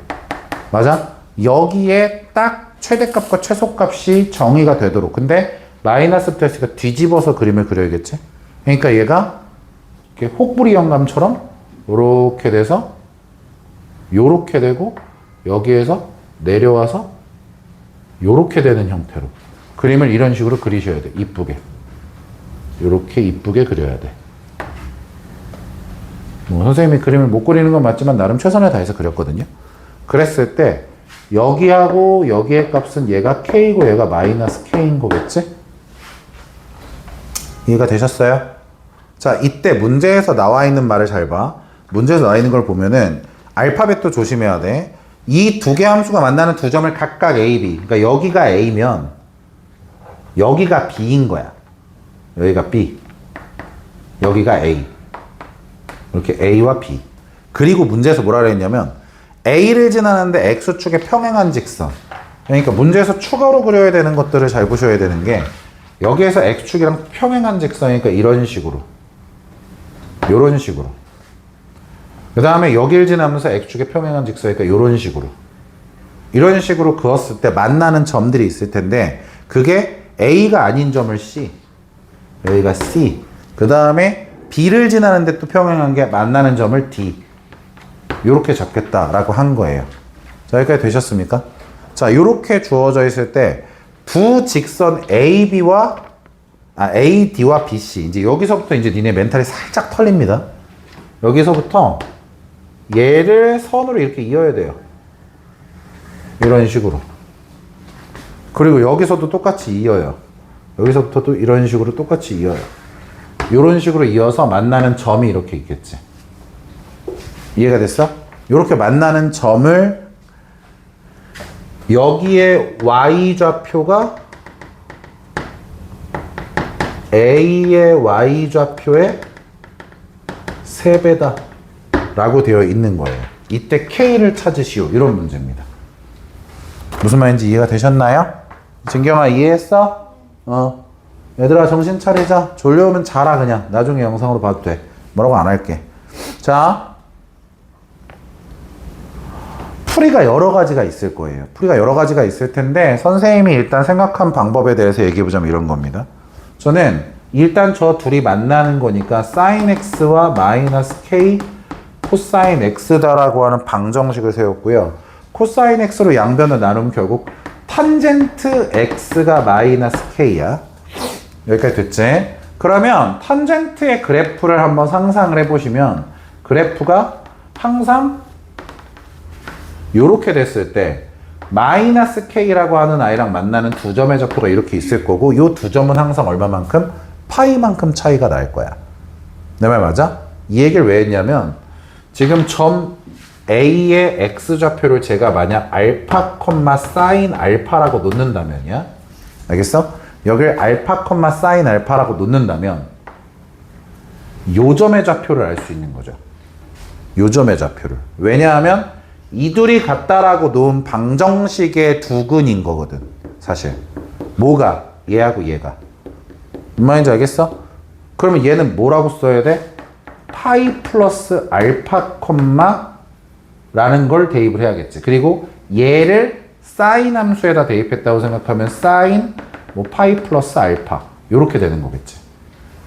맞아? 여기에 딱 최대값과 최소값이 정의가 되도록. 근데 마이너스부터 했으니까 뒤집어서 그림을 그려야겠지? 그러니까 얘가 이렇게 혹부리 영감처럼 요렇게 돼서 요렇게 되고 여기에서 내려와서 요렇게 되는 형태로 그림을 이런 식으로 그리셔야 돼. 이쁘게. 요렇게 이쁘게 그려야 돼. 뭐 선생님이 그림을 못 그리는 건 맞지만 나름 최선을 다해서 그렸거든요. 그랬을 때 여기하고 여기의 값은 얘가 k고 얘가 마이너스 k인 거겠지? 이해가 되셨어요? 자, 이때 문제에서 나와 있는 말을 잘 봐. 문제에서 나와 있는 걸 보면은 알파벳도 조심해야 돼. 이 두 개 함수가 만나는 두 점을 각각 A, B. 그러니까 여기가 A면 여기가 B인 거야. 여기가 B. 여기가 A. 이렇게 A와 B. 그리고 문제에서 뭐라 그랬냐면 A를 지나는데 X축에 평행한 직선. 그러니까 문제에서 추가로 그려야 되는 것들을 잘 보셔야 되는 게 여기에서 X축이랑 평행한 직선이니까 이런 식으로. 이런 식으로. 그 다음에 여기를 지나면서 X축에 평행한 직선이니까 이런 식으로. 이런 식으로 그었을 때 만나는 점들이 있을 텐데 그게 A가 아닌 점을 C. 여기가 C. 그 다음에 B를 지나는데 또 평행한 게 만나는 점을 D. 요렇게 잡겠다라고 한 거예요. 자, 여기까지 되셨습니까? 자, 요렇게 주어져 있을 때 두 직선 AD와 BC. 이제 여기서부터 이제 니네 멘탈이 살짝 털립니다. 여기서부터 얘를 선으로 이렇게 이어야 돼요. 이런 식으로. 그리고 여기서도 똑같이 이어요. 여기서부터 또 이런 식으로 똑같이 이어요. 이런 식으로 이어서 만나는 점이 이렇게 있겠지. 이해가 됐어? 이렇게 만나는 점을 여기에 y좌표가 A의 y좌표의 3배다 라고 되어 있는 거예요. 이때 K를 찾으시오. 이런 문제입니다. 무슨 말인지 이해가 되셨나요? 진경아 이해했어? 얘들아 정신 차리자. 졸려오면 자라 그냥. 나중에 영상으로 봐도 돼. 뭐라고 안 할게. 자, 풀이가 여러 가지가 있을 거예요. 풀이가 여러 가지가 있을 텐데 선생님이 일단 생각한 방법에 대해서 얘기해보자면 이런 겁니다. 저는 일단 저 둘이 만나는 거니까 sin x와 마이너스 k 코사인 x다라고 하는 방정식을 세웠고요. 코사인 x로 양변을 나누면 결국 탄젠트 x가 마이너스 k야. 여기까지 됐지? 그러면 탄젠트의 그래프를 한번 상상을 해보시면 그래프가 항상 요렇게 됐을 때 마이너스 k라고 하는 아이랑 만나는 두 점의 좌표가 이렇게 있을 거고 요 두 점은 항상 얼마만큼? 파이만큼 차이가 날 거야. 내 말 맞아? 이 얘기를 왜 했냐면 지금 점 A의 x좌표를 제가 만약 알파, 사인 알파라고 놓는다면이야. 알겠어? 여길 알파, 사인 알파라고 놓는다면 요 점의 좌표를 알 수 있는 거죠. 요 점의 좌표를. 왜냐하면 이 둘이 같다라고 놓은 방정식의 두 근인 거거든. 사실. 뭐가? 얘하고 얘가. 무슨 말인지 알겠어? 그러면 얘는 뭐라고 써야 돼? 파이 플러스 알파 라는 걸 대입을 해야겠지. 그리고 얘를 사인 함수에다 대입했다고 생각하면 사인 뭐 파이 플러스 알파 요렇게 되는 거겠지.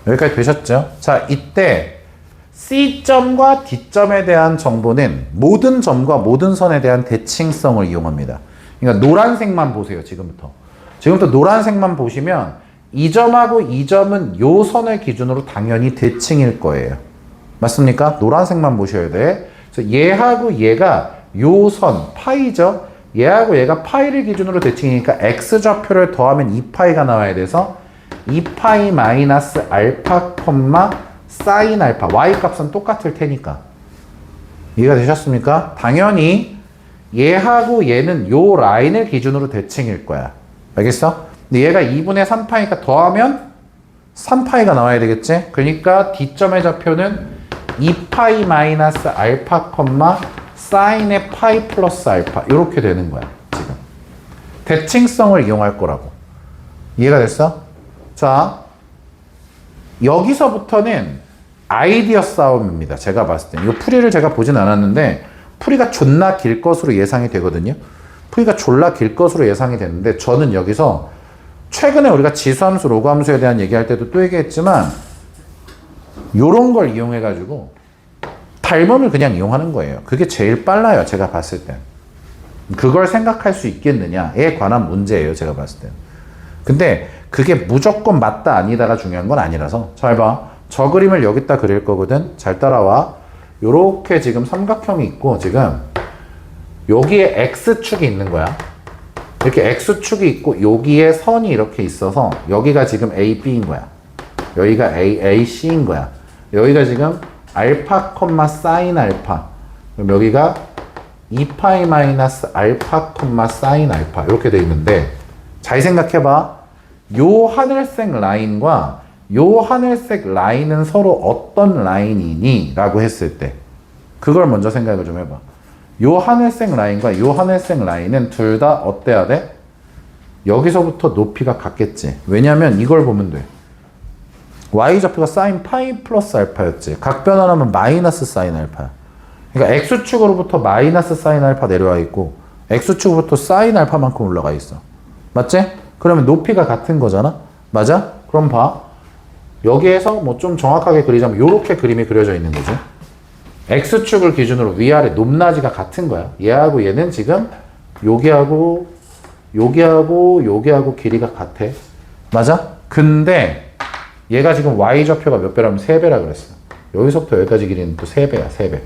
여기까지 되셨죠? 자, 이때 C점과 D점에 대한 정보는 모든 점과 모든 선에 대한 대칭성을 이용합니다. 그러니까 노란색만 보세요. 지금부터 노란색만 보시면 이 점하고 이 점은 요 선을 기준으로 당연히 대칭일 거예요. 맞습니까? 노란색만 보셔야 돼. 그래서 얘하고 얘가 요 선, 파이죠? 얘하고 얘가 파이를 기준으로 대칭이니까 x좌표를 더하면 2파이가 나와야 돼서 2파이 마이너스 알파, 사인 알파, y 값은 똑같을 테니까. 이해가 되셨습니까? 당연히 얘하고 얘는 요 라인을 기준으로 대칭일 거야. 알겠어? 근데 얘가 2분의 3파이니까 더하면 3파이가 나와야 되겠지? 그러니까 D점의 좌표는 2파이 마이너스 알파, 사인의 파이 플러스 알파 이렇게 되는 거야. 지금 대칭성을 이용할 거라고. 이해가 됐어? 자, 여기서부터는 아이디어 싸움입니다. 제가 봤을 때. 이 풀이를 제가 보진 않았는데 풀이가 존나 길 것으로 예상이 되거든요. 풀이가 졸라 길 것으로 예상이 되는데 저는 여기서 최근에 우리가 지수함수, 로그함수에 대한 얘기할 때도 또 얘기했지만 요런 걸 이용해가지고 닮음을 그냥 이용하는 거예요. 그게 제일 빨라요. 제가 봤을 때. 그걸 생각할 수 있겠느냐에 관한 문제예요. 제가 봤을 때. 근데 그게 무조건 맞다 아니다가 중요한 건 아니라서 잘 봐. 저 그림을 여기다 그릴 거거든. 잘 따라와. 요렇게 지금 삼각형이 있고 지금 여기에 X축이 있는 거야. 이렇게 X축이 있고 여기에 선이 이렇게 있어서 여기가 지금 A, B인 거야. 여기가 A, C인 거야. 여기가 지금 알파, 사인 알파. 그럼 여기가 2파이 마이너스 알파, 사인 알파 이렇게 돼 있는데 잘 생각해봐. 요 하늘색 라인과 요 하늘색 라인은 서로 어떤 라인이니? 라고 했을 때 그걸 먼저 생각을 좀 해봐. 요 하늘색 라인과 요 하늘색 라인은 둘 다 어때야 돼? 여기서부터 높이가 같겠지. 왜냐면 이걸 보면 돼. y좌표가 사인 파이 플러스 알파였지. 각 변환하면 마이너스 사인 알파야. 그러니까 x축으로부터 마이너스 사인 알파 내려와 있고 x축으로부터 사인 알파만큼 올라가 있어. 맞지? 그러면 높이가 같은 거잖아. 맞아? 그럼 봐. 여기에서 뭐 좀 정확하게 그리자면 요렇게 그림이 그려져 있는 거지. x축을 기준으로 위아래 높낮이가 같은 거야. 얘하고 얘는 지금 여기하고 여기하고 길이가 같아. 맞아? 근데 얘가 지금 y좌표가 몇 배라면 3배라 그랬어. 여기서부터 여기까지 길이는 또 3배야. 3배.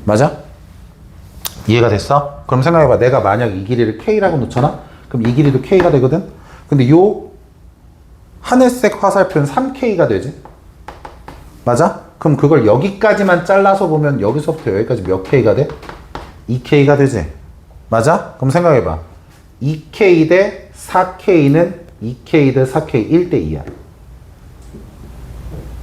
맞아? 이해가 됐어? 그럼 생각해봐. 내가 만약 이 길이를 k라고 놓잖아? 그럼 이 길이도 k가 되거든? 근데 요 하늘색 화살표는 3k가 되지? 맞아? 그럼 그걸 여기까지만 잘라서 보면 여기서부터 여기까지 몇 k가 돼? 2k가 되지? 맞아? 그럼 생각해봐. 2k 대 4k는 2k 대 4k 1대 2야.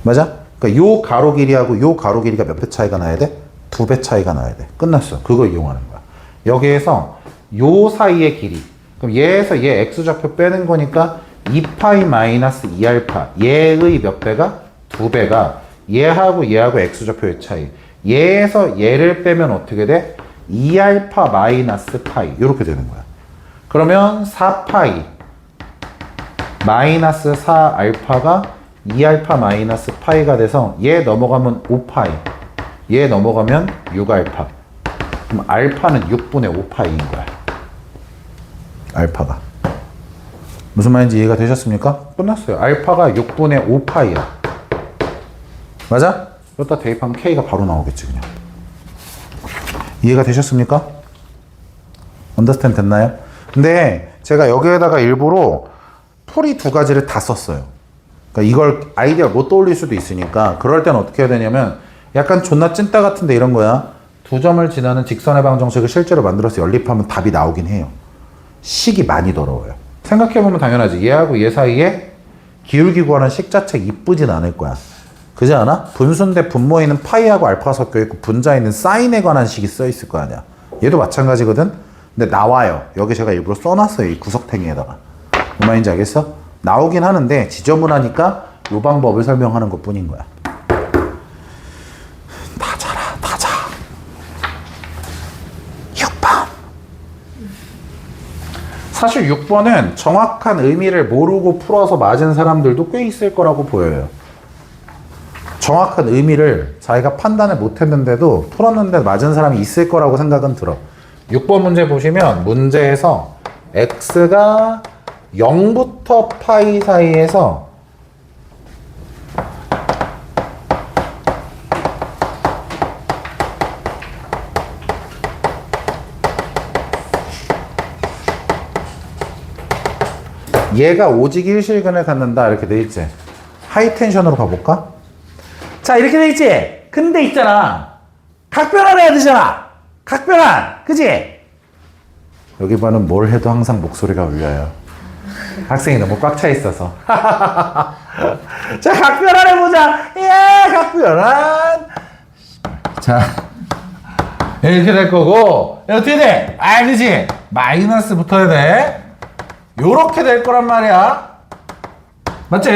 맞아? 그러니까 요 가로 길이하고 요 가로 길이가 몇 배 차이가 나야 돼? 2배 차이가 나야 돼. 끝났어. 그거 이용하는 거야. 여기에서 요 사이의 길이. 그럼 얘에서 얘 x좌표 빼는 거니까 2파이 마이너스 2알파. 얘의 몇 배가? 2배가 얘하고 얘하고 x좌표의 차이. 얘에서 얘를 빼면 어떻게 돼? 2알파 마이너스 파이. 이렇게 되는 거야. 그러면 4파이 마이너스 4알파가 2알파 마이너스 파이가 돼서 얘 넘어가면 5파이. 얘 넘어가면 6알파. 그럼 알파는 6분의 5파이인 거야. 알파가. 무슨 말인지 이해가 되셨습니까? 끝났어요. 알파가 6분의 5파이야. 맞아? 여기다 대입하면 K가 바로 나오겠지, 그냥. 이해가 되셨습니까? 언더스탠드 됐나요? 근데 제가 여기에다가 일부러 풀이 2가지를 다 썼어요. 그러니까 이걸 아이디어 못 떠올릴 수도 있으니까 그럴 땐 어떻게 해야 되냐면 약간 존나 찐따 같은데 이런 거야. 2점을 지나는 직선의 방정식을 실제로 만들어서 연립하면 답이 나오긴 해요. 식이 많이 더러워요. 생각해보면 당연하지. 얘하고 얘 사이에 기울기 구하는 식 자체 이쁘진 않을 거야. 그지 않아? 분수인데 분모에는 파이하고 알파가 섞여있고 분자에는 사인에 관한 식이 써있을 거 아니야. 얘도 마찬가지거든? 근데 나와요. 여기 제가 일부러 써놨어요. 이 구석탱이에다가. 뭔 말인지 알겠어? 나오긴 하는데 지저분하니까 이 방법을 설명하는 것 뿐인 거야. 다 자라, 다 자. 6번. 사실 6번은 정확한 의미를 모르고 풀어서 맞은 사람들도 꽤 있을 거라고 보여요. 정확한 의미를 자기가 판단을 못했는데도 풀었는데 맞은 사람이 있을 거라고 생각은 들어. 6번 문제 보시면 문제에서 x가 0부터 파이 사이에서 얘가 오직 일실근을 갖는다 이렇게 돼 있지. 하이텐션으로 가볼까? 자 이렇게 돼 있지. 근데 있잖아 각변환 해야 되잖아. 각변환 그지? 여기 봐는 뭘 해도 항상 목소리가 울려요. 학생이 너무 꽉 차 있어서. 자 각변환 해보자. 예 각변환. 자 이렇게 될 거고 어떻게 돼? 아 그지? 마이너스 붙어야 돼. 요렇게 될 거란 말이야. 맞지?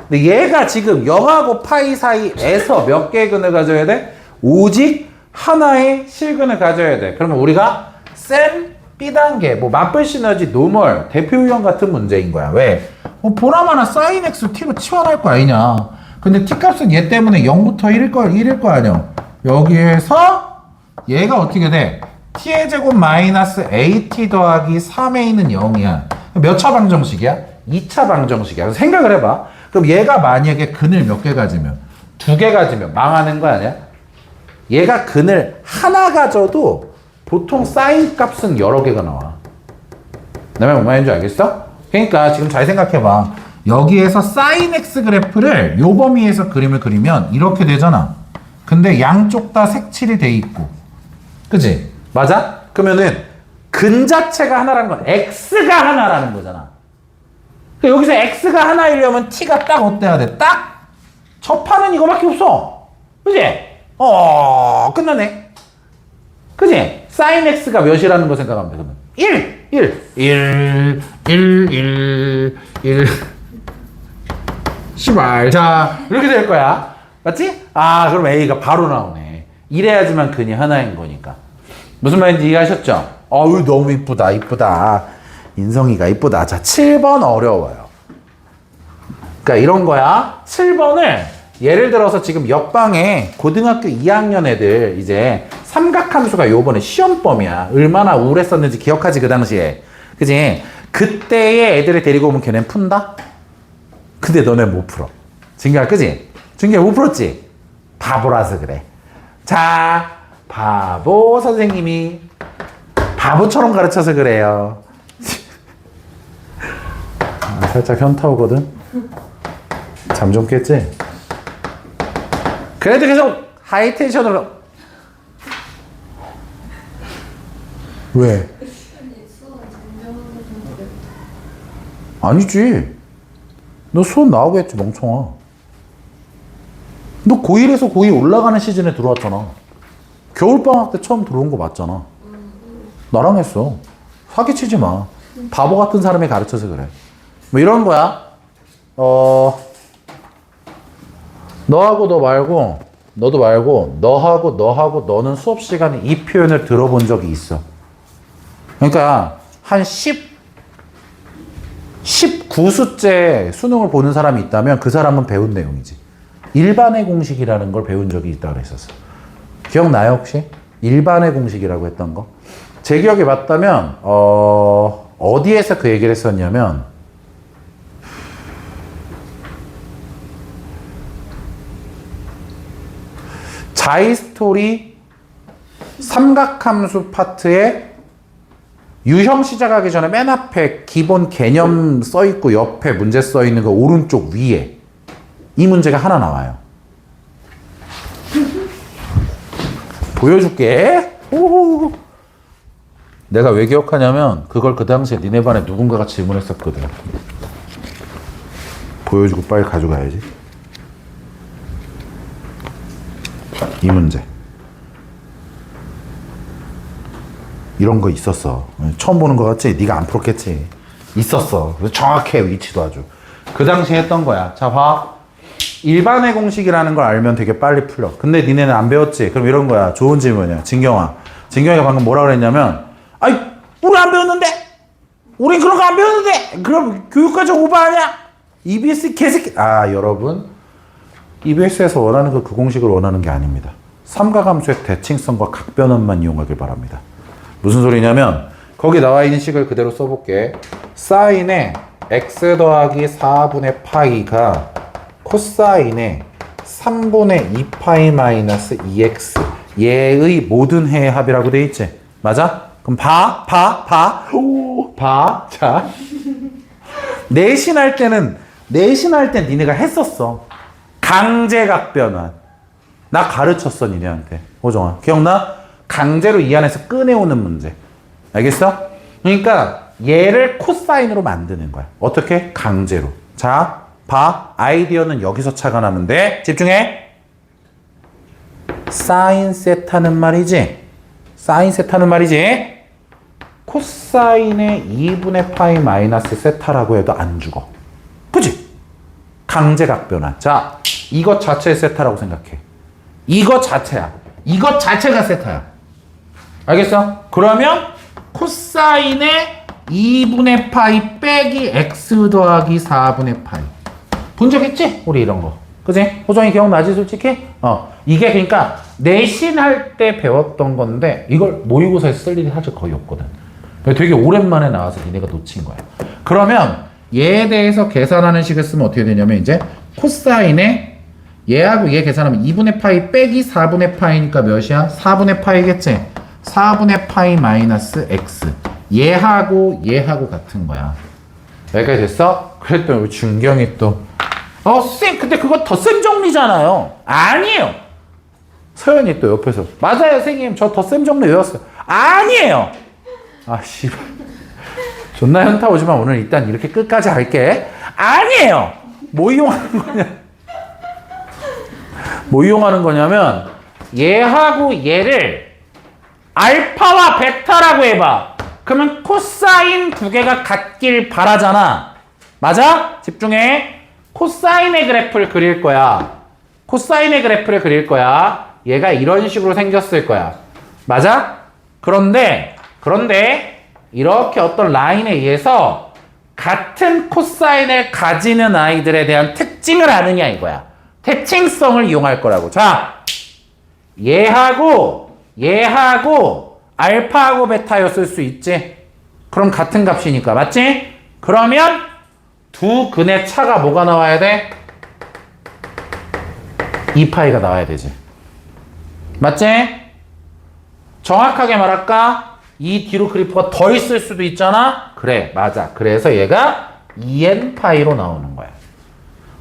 근데 얘가 지금 0하고 파이 사이에서 몇 개의 근을 가져야 돼? 오직 하나의 실근을 가져야 돼. 그러면 우리가 셈 B단계, 뭐 맞불 시너지, 노멀, 대표 유형 같은 문제인 거야. 왜? 보나마나 사인 X T로 치환할 거 아니냐. 근데 T 값은 얘 때문에 0부터 1일 거 아니야. 여기에서 얘가 어떻게 돼? T의 제곱 마이너스 AT 더하기 3A는 0이야. 몇 차 방정식이야? 2차 방정식이야. 그래서 생각을 해봐. 그럼 얘가 만약에 근을 몇 개 가지면 2개 가지면 망하는 거 아니야? 얘가 근을 하나 가져도 보통 사인 값은 여러 개가 나와. 내 말 뭔 말인지 알겠어? 그러니까 지금 잘 생각해봐. 여기에서 사인 x 그래프를 요 범위에서 그림을 그리면 이렇게 되잖아. 근데 양쪽 다 색칠이 돼 있고. 그치? 맞아? 그러면은 근 자체가 하나라는 건 x가 하나라는 거잖아. 그러니까 여기서 x가 하나이려면 t가 딱 어때야 돼? 딱? 저 판은 이거밖에 없어. 그치? 끝나네. 그지? sin x가 몇이라는 거 생각하면 돼. 그러면 1 씨발. 자, 이렇게 될 거야. 맞지? 아, 그럼 A가 바로 나오네. 이래야지만 근이 하나인 거니까. 무슨 말인지 이해하셨죠? 어우, 너무 이쁘다, 이쁘다. 인성이가 이쁘다. 자, 7번 어려워요. 그러니까 이런 거야. 7번을 예를 들어서 지금 옆방에 고등학교 2학년 애들 이제 삼각함수가 요번에 시험범이야. 얼마나 우울했었는지 기억하지, 그 당시에. 그지? 그때의 애들을 데리고 오면 걔네 푼다? 근데 너네 못 풀어. 진규야, 그지? 진규야 못 풀었지? 바보라서 그래. 자, 바보 선생님이 바보처럼 가르쳐서 그래요. 살짝 현타 오거든? 잠 좀 깼지? 그래도 계속 하이텐션으로. 왜? 아니지. 너 수업 나오겠지, 멍청아. 너 고1에서 고2 올라가는 시즌에 들어왔잖아. 겨울방학 때 처음 들어온 거 맞잖아. 나랑 했어. 사기치지 마. 바보 같은 사람이 가르쳐서 그래. 뭐 이런 거야. 너하고 너 말고, 너도 말고, 너하고 너는 수업 시간에 이 표현을 들어본 적이 있어. 그러니까 한 19수째 수능을 보는 사람이 있다면 그 사람은 배운 내용이지. 일반의 공식이라는 걸 배운 적이 있다고 그랬었어. 기억나요, 혹시? 일반의 공식이라고 했던 거? 제 기억에 맞다면, 어디에서 그 얘기를 했었냐면, 자이스토리 삼각함수 파트에 유형 시작하기 전에 맨 앞에 기본 개념 써있고 옆에 문제 써있는 거 오른쪽 위에 이 문제가 하나 나와요. 보여줄게. 오호. 내가 왜 기억하냐면 그걸 그 당시에 니네 반에 누군가가 질문했었거든. 보여주고 빨리 가져가야지. 이 문제. 이런 거 있었어. 처음 보는 거 같지? 네가 안 풀었겠지. 있었어. 정확해, 위치도 아주. 그 당시에 했던 거야. 자, 봐. 일반의 공식이라는 걸 알면 되게 빨리 풀려. 근데 니네는 안 배웠지? 그럼 이런 거야. 좋은 질문이야. 진경아. 진경이가 방금 뭐라 그랬냐면, 아이, 우리 안 배웠는데? 우린 그런 거 안 배웠는데? 그럼 교육과정 오버 아니야? EBS 개새끼. 아, 여러분. EBS에서 원하는 그 공식을 원하는 게 아닙니다. 삼각함수의 대칭성과 각변환만 이용하길 바랍니다. 무슨 소리냐면 거기 나와 있는 식을 그대로 써볼게. 사인의 x 더하기 4분의 파이가 코사인의 3분의 2파이 마이너스 2x 얘의 모든 해의 합이라고 돼 있지? 맞아? 그럼 봐. 자, 내신할 땐 니네가 했었어. 강제각변환. 나 가르쳤어, 니네한테. 호정아, 기억나? 강제로 이 안에서 꺼내오는 문제. 알겠어? 그러니까 얘를 코사인으로 만드는 거야. 어떻게? 강제로. 자, 봐. 아이디어는 여기서 착안하면 돼. 집중해. 사인 세타는 말이지. 코사인의 2분의 파이 마이너스 세타라고 해도 안 죽어. 그치? 강제각변환. 자, 이것 자체의 세타라고 생각해. 이것 자체야. 이것 자체가 세타야. 알겠어? 그러면 코사인의 2분의 파이 빼기 x 더하기 4분의 파이. 본 적 있지? 우리 이런 거. 그지? 호정이 기억나지, 솔직히? 이게 그러니까 내신할 때 배웠던 건데 이걸 모의고사에 쓸 일이 사실 거의 없거든. 되게 오랜만에 나와서 니네가 놓친 거야. 그러면 얘에 대해서 계산하는 식을 쓰면 어떻게 되냐면 이제 코사인의 얘하고 얘 계산하면 2분의 파이 빼기 4분의 파이니까 몇이야? 4분의 파이겠지? 4분의 파이 마이너스 x. 얘하고 같은 거야. 여기까지 됐어? 그랬더니 우리 준경이 또 쌤, 근데 그거 덧셈 정리잖아요. 아니에요. 서연이 또 옆에서 맞아요, 선생님. 저 덧셈 정리 외웠어요. 아니에요. 아, 씨발. 존나 현타 오지만 오늘 일단 이렇게 끝까지 할게. 아니에요. 뭐 이용하는 거냐면 얘하고 얘를 알파와 베타라고 해봐. 그러면 코사인 두 개가 같길 바라잖아. 맞아? 집중해. 코사인의 그래프를 그릴 거야. 코사인의 그래프를 그릴 거야. 얘가 이런 식으로 생겼을 거야. 맞아? 그런데 이렇게 어떤 라인에 의해서 같은 코사인을 가지는 아이들에 대한 특징을 아느냐 이거야. 대칭성을 이용할 거라고. 자, 얘하고 알파하고 베타였을 수 있지. 그럼 같은 값이니까. 맞지? 그러면 두 근의 차가 뭐가 나와야 돼? 2파이가 나와야 되지. 맞지? 정확하게 말할까? 이 뒤로 그래프가 더 있을 수도 있잖아? 그래, 맞아. 그래서 얘가 2n파이로 나오는 거야.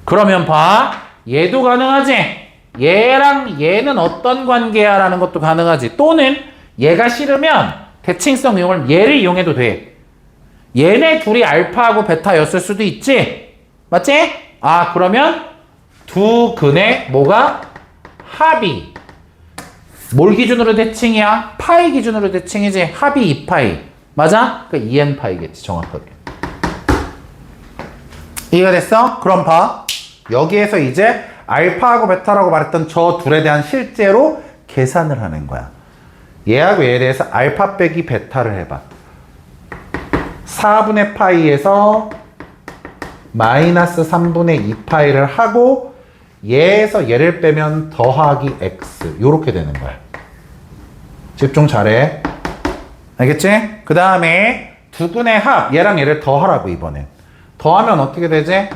그러면 봐. 얘도 가능하지? 얘랑 얘는 어떤 관계야? 라는 것도 가능하지. 또는 얘가 싫으면 대칭성 이용을 얘를 이용해도 돼. 얘네 둘이 알파하고 베타였을 수도 있지? 맞지? 아, 그러면 두 근의 뭐가? 합이. 뭘 기준으로 대칭이야? 파이 기준으로 대칭이지. 합이 2파이. 맞아? 그러니까 2n파이겠지, 정확하게. 이해가 됐어? 그럼 봐. 여기에서 이제 알파하고 베타라고 말했던 저 둘에 대한 실제로 계산을 하는 거야. 얘하고 얘에 대해서 알파 빼기 베타를 해봐. 4분의 파이에서 마이너스 3분의 2파이를 하고 얘에서 얘를 빼면 더하기 x 요렇게 되는 거야. 집중 잘해. 알겠지? 그 다음에 두 근의 합 얘랑 얘를 더하라고 이번엔. 더하면 어떻게 되지?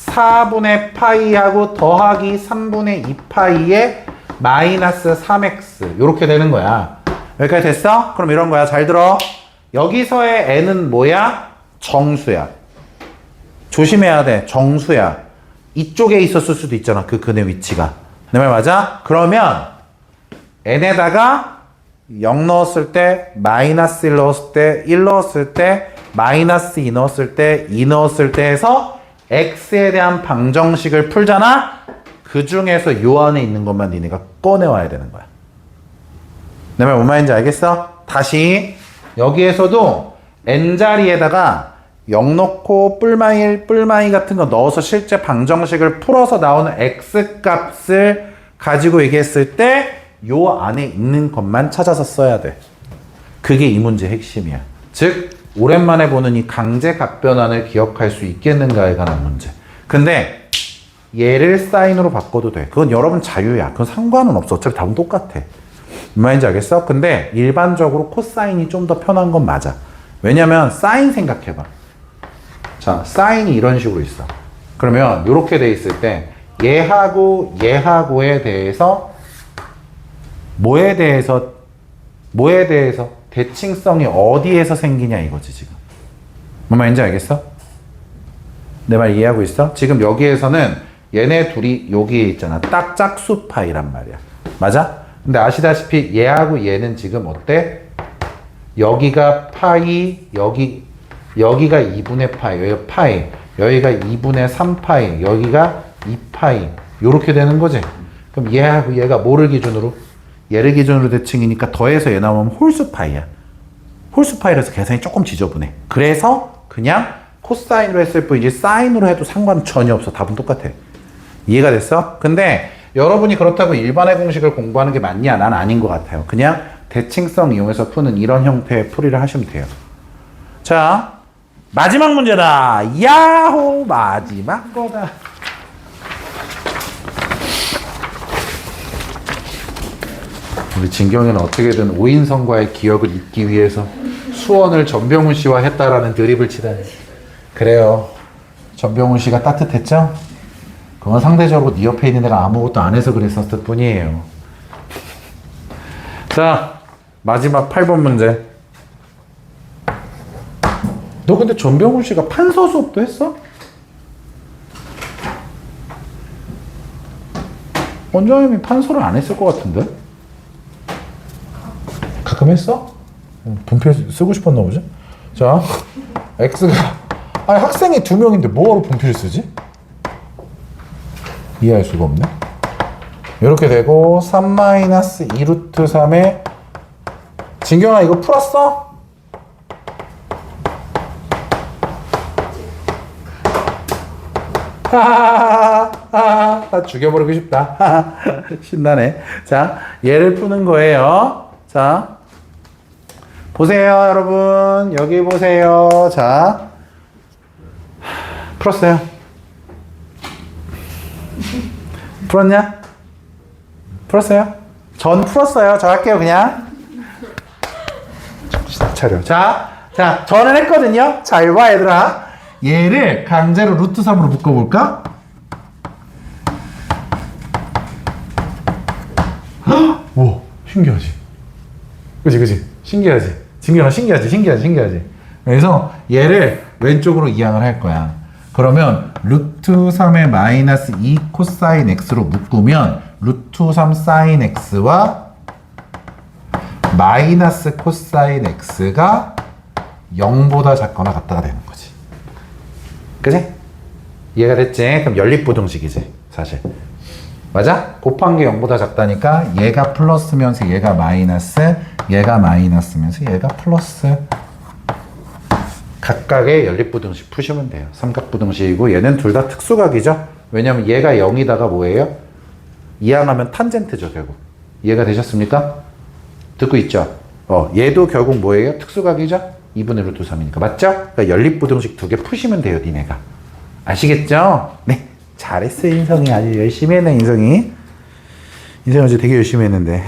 4분의 파이하고 더하기 3분의 2파이에 마이너스 3x 요렇게 되는 거야. 여기까지 됐어? 그럼 이런 거야. 잘 들어. 여기서의 n은 뭐야? 정수야. 조심해야 돼. 정수야. 이쪽에 있었을 수도 있잖아. 그 근의 위치가. 내 말 맞아? 그러면 n에다가 0 넣었을 때, 마이너스 1 넣었을 때, 1 넣었을 때, 마이너스 2 넣었을 때, 2 넣었을 때 해서 x에 대한 방정식을 풀잖아? 그 중에서 요 안에 있는 것만 니네가 꺼내와야 되는 거야. 내 말 뭔 말인지 알겠어? 다시 여기에서도 n자리에다가 0 넣고 뿔마이 1, 뿔마이 같은 거 넣어서 실제 방정식을 풀어서 나오는 x값을 가지고 얘기했을 때 요 안에 있는 것만 찾아서 써야 돼. 그게 이 문제의 핵심이야. 즉 오랜만에 보는 이 강제각변환을 기억할 수 있겠는가에 관한 문제. 근데 얘를 사인으로 바꿔도 돼. 그건 여러분 자유야. 그건 상관은 없어. 어차피 답은 똑같아. 무슨 말인지 알겠어? 근데 일반적으로 코사인이 좀 더 편한 건 맞아. 왜냐면 사인 생각해봐. 자, 사인이 이런 식으로 있어. 그러면 이렇게 돼 있을 때 얘하고 얘하고에 대해서 뭐에 대해서 대칭성이 어디에서 생기냐 이거지 지금. 뭔 말인지 알겠어? 내 말 이해하고 있어? 지금 여기에서는 얘네 둘이 여기에 있잖아. 딱 짝수파이란 말이야. 맞아? 근데 아시다시피 얘하고 얘는 지금 어때? 여기가 파이, 여기가 2분의 파이, 여기가 파이, 여기가 2분의 3파이, 여기가 2파이 요렇게 되는 거지. 그럼 얘하고 얘가 뭐를 기준으로? 얘를 기준으로 대칭이니까 더해서 얘 나오면 홀수파이야. 홀수파이라서 계산이 조금 지저분해. 그래서 그냥 코사인으로 했을 뿐이지 사인으로 해도 상관 전혀 없어. 답은 똑같아. 이해가 됐어? 근데 여러분이 그렇다고 일반의 공식을 공부하는 게 맞냐? 난 아닌 것 같아요. 그냥 대칭성 이용해서 푸는 이런 형태의 풀이를 하시면 돼요. 자, 마지막 문제다. 야호! 마지막 거다. 우리 진경이는 어떻게든 오인성과의 기억을 잊기 위해서 수원을 전병훈 씨와 했다라는 드립을 치다니. 그래요. 전병훈 씨가 따뜻했죠? 그건 상대적으로 네 옆에 있는 애가 아무것도 안 해서 그랬었을 뿐이에요. 자, 마지막 8번 문제. 너 근데 전병훈 씨가 판서 수업도 했어? 원장님이 판서를 안 했을 것 같은데? 가끔 했어? 분필 쓰고 싶었나 보지? 자, x가 아니 학생이 2명인데 뭐하러 분필을 쓰지? 이해할 수가 없네. 이렇게 되고 3-2루트 3의 진경아 이거 풀었어? 나 죽여버리고 싶다. 신나네. 자, 얘를 푸는 거예요. 자, 보세요, 여러분. 여기 보세요. 자, 풀었어요. 풀었냐? 풀었어요? 전 풀었어요. 저 할게요, 그냥. 정신 차려. 자, 저는 했거든요. 잘 봐, 얘들아. 얘를 강제로 루트 3으로 묶어볼까? 오, 신기하지? 그치? 신기하지? 진경아, 신기하지? 그래서 얘를 왼쪽으로 이항을 할 거야. 그러면 루트 3의 마이너스 2 코사인 x로 묶으면 루트 3 사인 x와 마이너스 코사인 x가 0보다 작거나 같다가 되는 거지. 그치? 이해가 됐지? 그럼 연립부등식이지, 사실. 맞아? 곱한 게 0보다 작다니까 얘가 플러스면서 얘가 마이너스, 얘가 마이너스면서 얘가 플러스. 각각의 연립부등식 푸시면 돼요. 삼각부등식이고 얘는 둘 다 특수각이죠. 왜냐면 얘가 0이다가 뭐예요? 이항하면 탄젠트죠, 결국. 이해가 되셨습니까? 듣고 있죠? 얘도 결국 뭐예요? 특수각이죠? 2분의 루트 3이니까. 맞죠? 그러니까 연립부등식 두 개 푸시면 돼요, 니네가. 아시겠죠? 네. 잘했어, 인성이. 아주 열심히 했네, 인성이. 인성이 어제 되게 열심히 했는데.